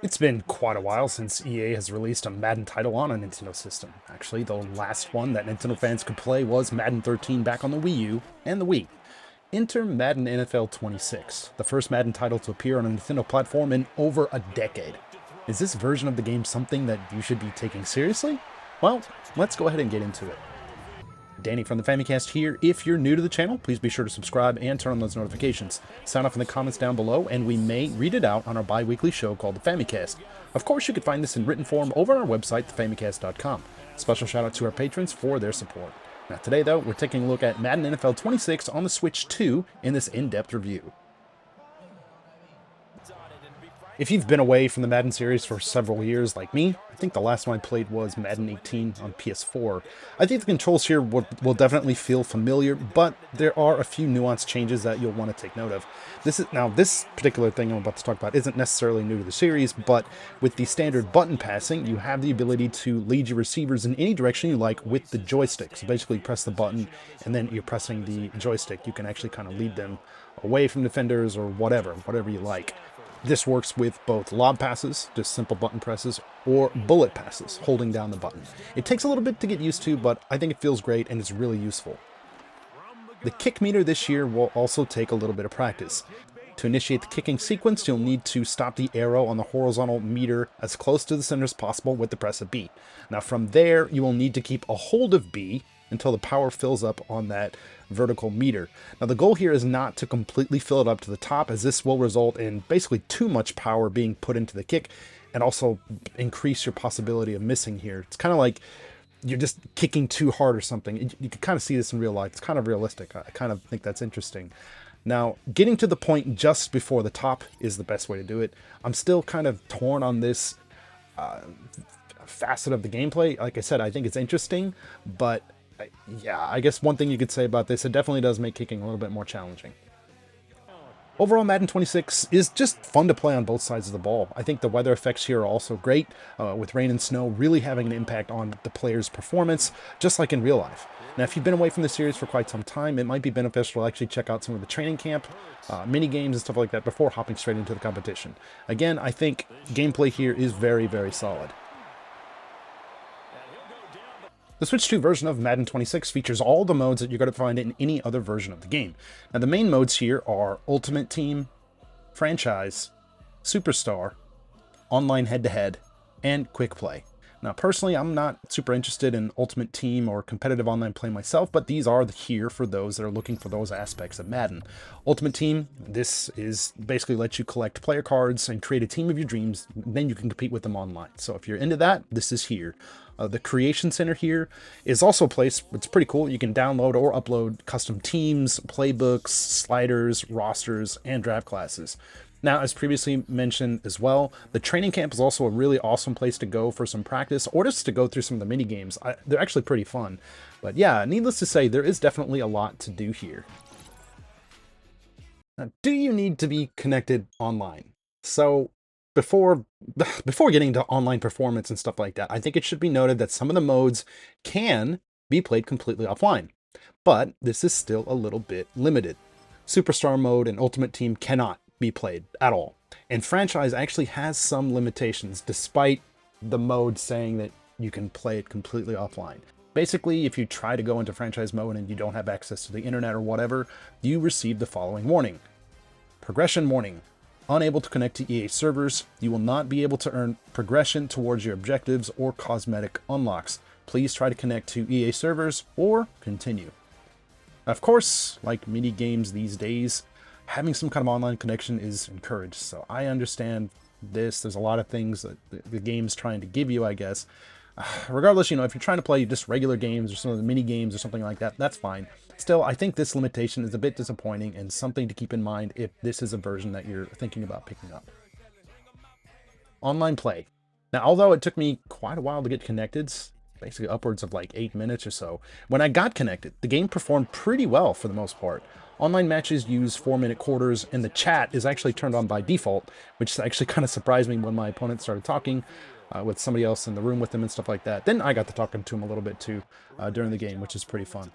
It's been quite a while since EA has released a Madden title on a Nintendo system. Actually, the last one that Nintendo fans could play was Madden 13 back on the Wii U and the Wii. Enter Madden NFL 26, the first Madden title to appear on a Nintendo platform in over a decade. Is this version of the game something that you should be taking seriously? Well, let's go ahead and get into it. Danny from the Famicast here. If you're new to the channel, please be sure to subscribe and turn on those notifications. Sound off in the comments down below, and we may read it out on our bi-weekly show called the Famicast. Of course, you can find this in written form over on our website, thefamicast.com. Special shout out to our patrons for their support. Now today, though, we're taking a look at Madden NFL 26 on the Switch 2 in this in-depth review. If you've been away from the Madden series for several years, like me, I think the last one I played was Madden 18 on PS4. I think the controls here will definitely feel familiar, but there are a few nuanced changes that you'll want to take note of. This particular thing I'm about to talk about isn't necessarily new to the series, but with the standard button passing, you have the ability to lead your receivers in any direction you like with the joystick. So basically, you press the button, and then you're pressing the joystick. You can actually kind of lead them away from defenders or whatever you like. This works with both lob passes, just simple button presses, or bullet passes, holding down the button. It takes a little bit to get used to, but I think it feels great and it's really useful. The kick meter this year will also take a little bit of practice. To initiate the kicking sequence, you'll need to stop the arrow on the horizontal meter as close to the center as possible with the press of B. Now from there, you will need to keep a hold of B until the power fills up on that vertical meter. Now the goal here is not to completely fill it up to the top, as this will result in basically too much power being put into the kick and also increase your possibility of missing here. It's kind of like you're just kicking too hard or something. You can kind of see this in real life. It's kind of realistic. I kind of think that's interesting. Now, getting to the point just before the top is the best way to do it. I'm still kind of torn on this facet of the gameplay. Like I said, I think it's interesting, but yeah, I guess one thing you could say about this, it definitely does make kicking a little bit more challenging. Overall, Madden 26 is just fun to play on both sides of the ball. I think the weather effects here are also great, with rain and snow really having an impact on the player's performance, just like in real life. Now, if you've been away from the series for quite some time, it might be beneficial to actually check out some of the training camp, mini games and stuff like that before hopping straight into the competition. Again, I think gameplay here is very, very solid. The Switch 2 version of Madden 26 features all the modes that you're going to find in any other version of the game. Now, the main modes here are Ultimate Team, Franchise, Superstar, Online Head-to-Head, and Quick Play. Now, personally, I'm not super interested in Ultimate Team or competitive online play myself, but these are here for those that are looking for those aspects of Madden. Ultimate Team, this is basically lets you collect player cards and create a team of your dreams, then you can compete with them online. So if you're into that, this is here. The Creation Center here is also a place, it's pretty cool. You can download or upload custom teams, playbooks, sliders, rosters, and draft classes. Now, as previously mentioned as well, the training camp is also a really awesome place to go for some practice or just to go through some of the mini games. They're actually pretty fun. But yeah, needless to say, there is definitely a lot to do here. Now, do you need to be connected online? So before getting to online performance and stuff like that, I think it should be noted that some of the modes can be played completely offline, but this is still a little bit limited. Superstar mode and Ultimate Team cannot be played at all, and Franchise actually has some limitations despite the mode saying that you can play it completely offline. Basically, if you try to go into Franchise mode and you don't have access to the internet or whatever, you receive the following warning. Progression warning. Unable to connect to EA servers, you will not be able to earn progression towards your objectives or cosmetic unlocks. Please try to connect to EA servers or continue. Of course, like mini games these days, having some kind of online connection is encouraged. So I understand this. There's a lot of things that the game's trying to give you, I guess. Regardless, if you're trying to play just regular games or some of the mini games or something like that, that's fine. Still, I think this limitation is a bit disappointing and something to keep in mind if this is a version that you're thinking about picking up. Online play. Now, although it took me quite a while to get connected, basically upwards of like 8 minutes or so, when I got connected, the game performed pretty well for the most part. Online matches use 4-minute quarters, and the chat is actually turned on by default, which actually kind of surprised me when my opponent started talking with somebody else in the room with them and stuff like that. Then I got to talking to him a little bit too during the game, which is pretty fun.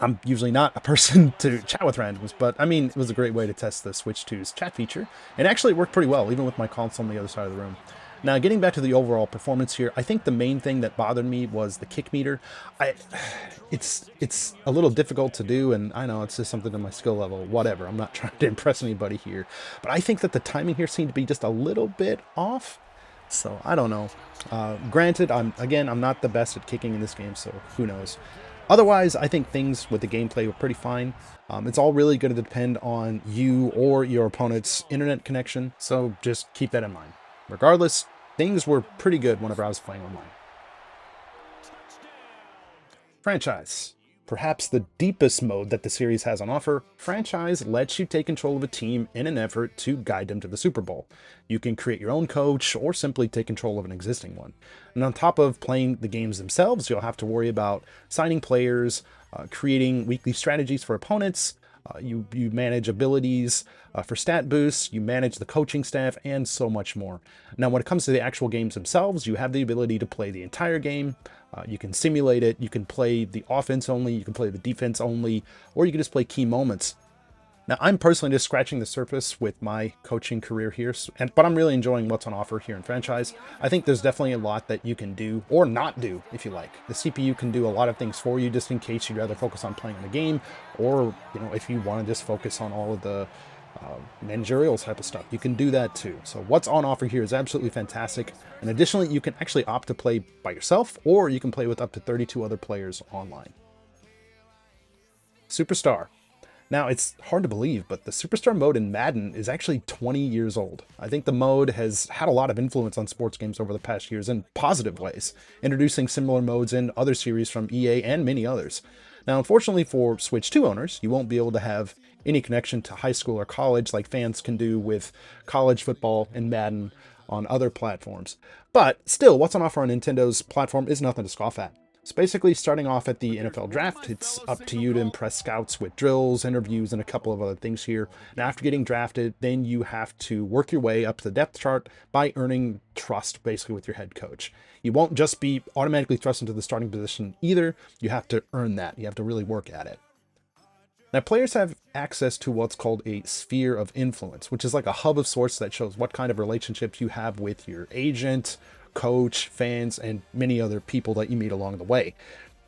I'm usually not a person to chat with randoms, but I mean, it was a great way to test the Switch 2's chat feature, and actually it worked pretty well, even with my console on the other side of the room. Now, getting back to the overall performance here, I think the main thing that bothered me was the kick meter. I, it's a little difficult to do, and I know it's just something to my skill level, whatever. I'm not trying to impress anybody here, but I think that the timing here seemed to be just a little bit off. So I don't know. Granted, I'm not the best at kicking in this game, so who knows. Otherwise, I think things with the gameplay were pretty fine. It's all really going to depend on you or your opponent's internet connection, so just keep that in mind. Regardless, things were pretty good whenever I was playing online. Franchise. Perhaps the deepest mode that the series has on offer, Franchise lets you take control of a team in an effort to guide them to the Super Bowl. You can create your own coach or simply take control of an existing one. And on top of playing the games themselves, you'll have to worry about signing players, creating weekly strategies for opponents, you manage abilities for stat boosts, you manage the coaching staff, and so much more. Now, when it comes to the actual games themselves, you have the ability to play the entire game. You can simulate it. You can play the offense only. You can play the defense only, or you can just play key moments. Now, I'm personally just scratching the surface with my coaching career here, but I'm really enjoying what's on offer here in Franchise. I think there's definitely a lot that you can do, or not do, if you like. The CPU can do a lot of things for you, just in case you'd rather focus on playing the game, or if you want to just focus on all of the managerial type of stuff, you can do that too. So what's on offer here is absolutely fantastic. And additionally, you can actually opt to play by yourself, or you can play with up to 32 other players online. Superstar. Now, it's hard to believe, but the Superstar mode in Madden is actually 20 years old. I think the mode has had a lot of influence on sports games over the past years in positive ways, introducing similar modes in other series from EA and many others. Now, unfortunately for Switch 2 owners, you won't be able to have any connection to high school or college like fans can do with college football and Madden on other platforms. But still, what's on offer on Nintendo's platform is nothing to scoff at. So basically, starting off at the NFL draft, it's up to you to impress scouts with drills, interviews, and a couple of other things here. And after getting drafted, then you have to work your way up to the depth chart by earning trust, basically, with your head coach. You won't just be automatically thrust into the starting position either. You have to earn that. You have to really work at it. Now, players have access to what's called a sphere of influence, which is like a hub of sorts that shows what kind of relationships you have with your agent, coach, fans, and many other people that you meet along the way.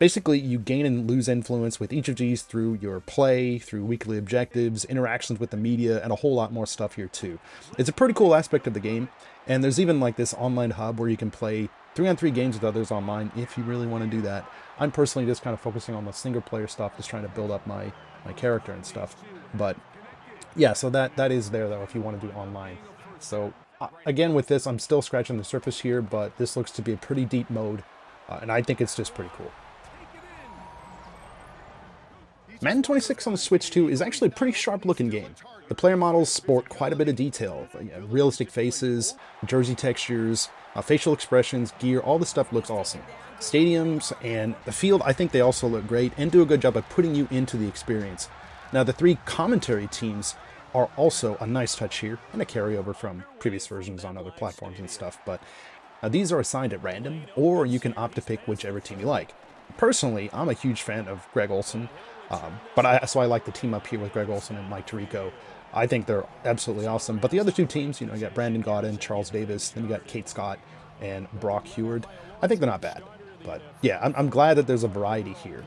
Basically, you gain and lose influence with each of these through your play, through weekly objectives, interactions with the media, and a whole lot more stuff here too. It's a pretty cool aspect of the game, and there's even like this online hub where you can play 3-on-3 games with others online if you really want to do that. I'm personally just kind of focusing on the single player stuff, just trying to build up my character and stuff. But yeah, so that is there though if you want to do online. So again, with this, I'm still scratching the surface here, but this looks to be a pretty deep mode, and I think it's just pretty cool. Madden 26 on the Switch 2 is actually a pretty sharp-looking game. The player models sport quite a bit of detail. Realistic faces, jersey textures, facial expressions, gear, all this stuff looks awesome. Stadiums and the field, I think they also look great and do a good job of putting you into the experience. Now, the 3 commentary teams are also a nice touch here, and a carryover from previous versions on other platforms and stuff, but these are assigned at random, or you can opt to pick whichever team you like. Personally, I'm a huge fan of Greg Olsen, so I like the team up here with Greg Olsen and Mike Tirico. I think they're absolutely awesome, but the other 2 teams, you got Brandon Gaudin, Charles Davis, then you got Kate Scott and Brock Heward. I think they're not bad, but yeah, I'm glad that there's a variety here.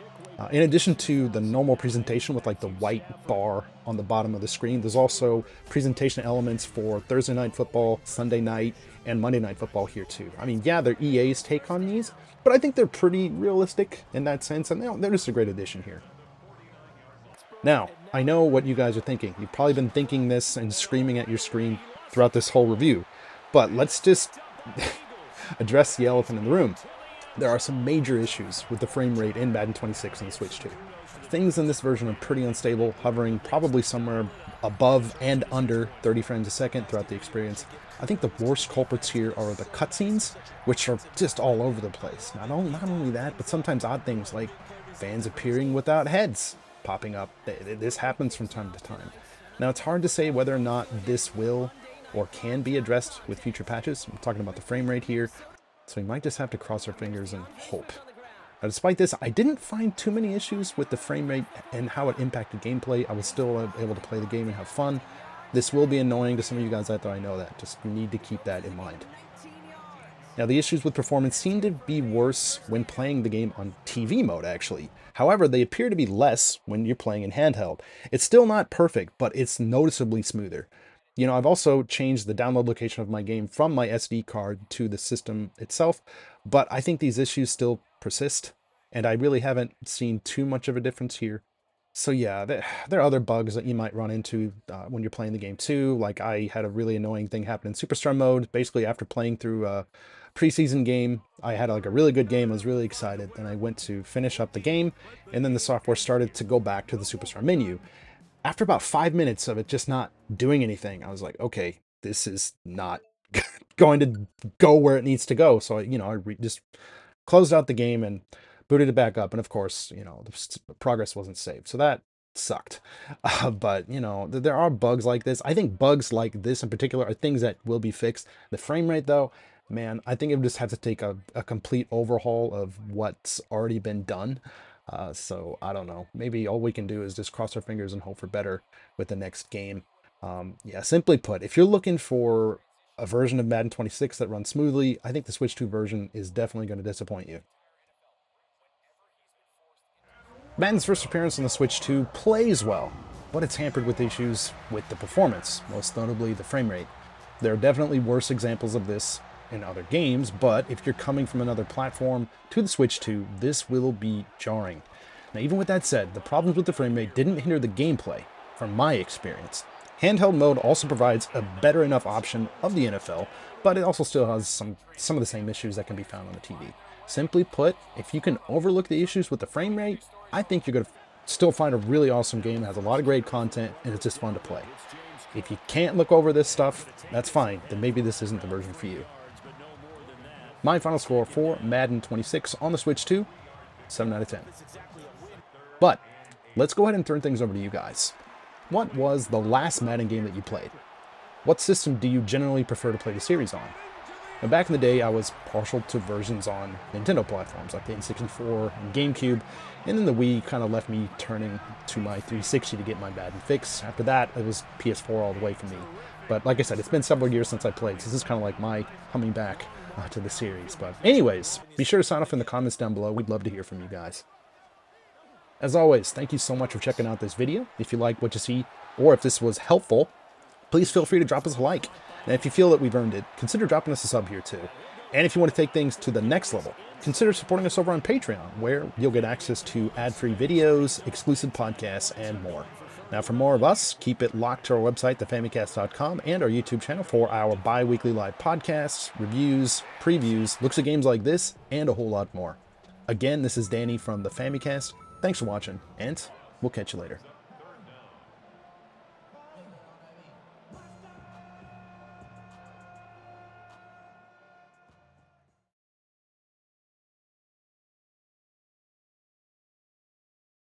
In addition to the normal presentation with like the white bar on the bottom of the screen, there's also presentation elements for Thursday Night Football, Sunday Night, and Monday Night Football here too. I mean, yeah, they're EA's take on these, but I think they're pretty realistic in that sense, and they're just a great addition here. Now, I know what you guys are thinking. You've probably been thinking this and screaming at your screen throughout this whole review, but let's just address the elephant in the room. There are some major issues with the frame rate in Madden 26 on the Switch 2. Things in this version are pretty unstable, hovering probably somewhere above and under 30 frames a second throughout the experience. I think the worst culprits here are the cutscenes, which are just all over the place. Not only that, but sometimes odd things like fans appearing without heads popping up. This happens from time to time. Now, it's hard to say whether or not this will or can be addressed with future patches. I'm talking about the frame rate here. So we might just have to cross our fingers and hope. Now, despite this, I didn't find too many issues with the frame rate and how it impacted gameplay. I was still able to play the game and have fun. This will be annoying to some of you guys out there, I know that. Just need to keep that in mind. Now, the issues with performance seem to be worse when playing the game on TV mode, actually. However, they appear to be less when you're playing in handheld. It's still not perfect, but it's noticeably smoother. You know, I've also changed the download location of my game from my SD card to the system itself, but I think these issues still persist, and I really haven't seen too much of a difference here. So yeah, there are other bugs that you might run into when you're playing the game too. Like I had a really annoying thing happen in Superstar mode. Basically, after playing through a preseason game, I had like a really good game. I was really excited. Then I went to finish up the game, and then the software started to go back to the Superstar menu. After about 5 minutes of it just not doing anything, I was like, okay, this is not going to go where it needs to go. So I just closed out the game and booted it back up, and of course, the progress wasn't saved, so that sucked. But there are bugs like this. I think bugs like this in particular are things that will be fixed. The frame rate, though, man, I think it would just have to take a complete overhaul of what's already been done. So I don't know. Maybe all we can do is just cross our fingers and hope for better with the next game. Yeah, simply put, if you're looking for a version of Madden 26 that runs smoothly, I think the Switch 2 version is definitely going to disappoint you. Madden's first appearance on the Switch 2 plays well, but it's hampered with issues with the performance, most notably the frame rate. There are definitely worse examples of this in other games, but if you're coming from another platform to the Switch 2, this will be jarring. Now, even with that said, the problems with the frame rate didn't hinder the gameplay, from my experience. Handheld mode also provides a better enough option of the NFL, but it also still has some of the same issues that can be found on the TV. Simply put, if you can overlook the issues with the frame rate, I think you're going to still find a really awesome game that has a lot of great content and it's just fun to play. If you can't look over this stuff, that's fine. Then maybe this isn't the version for you. My final score for Madden 26 on the Switch 2, 7 out of 10. But let's go ahead and turn things over to you guys. What was the last Madden game that you played? What system do you generally prefer to play the series on? Now, back in the day, I was partial to versions on Nintendo platforms like the N64 and GameCube, and then the Wii kind of left me turning to my 360 to get my Madden fix. After that, it was PS4 all the way for me. But like I said, it's been several years since I played, so this is kind of like my coming back to the series. But anyways, be sure to sign off in the comments down below. We'd love to hear from you guys. As always, thank you so much for checking out this video. If you like what you see, or if this was helpful, please feel free to drop us a like. And if you feel that we've earned it, consider dropping us a sub here too. And if you want to take things to the next level, consider supporting us over on Patreon, where you'll get access to ad-free videos, exclusive podcasts, and more. Now, for more of us, keep it locked to our website, thefamicast.com, and our YouTube channel for our bi-weekly live podcasts, reviews, previews, looks at games like this, and a whole lot more. Again, this is Danny from the Famicast. Thanks for watching, and we'll catch you later.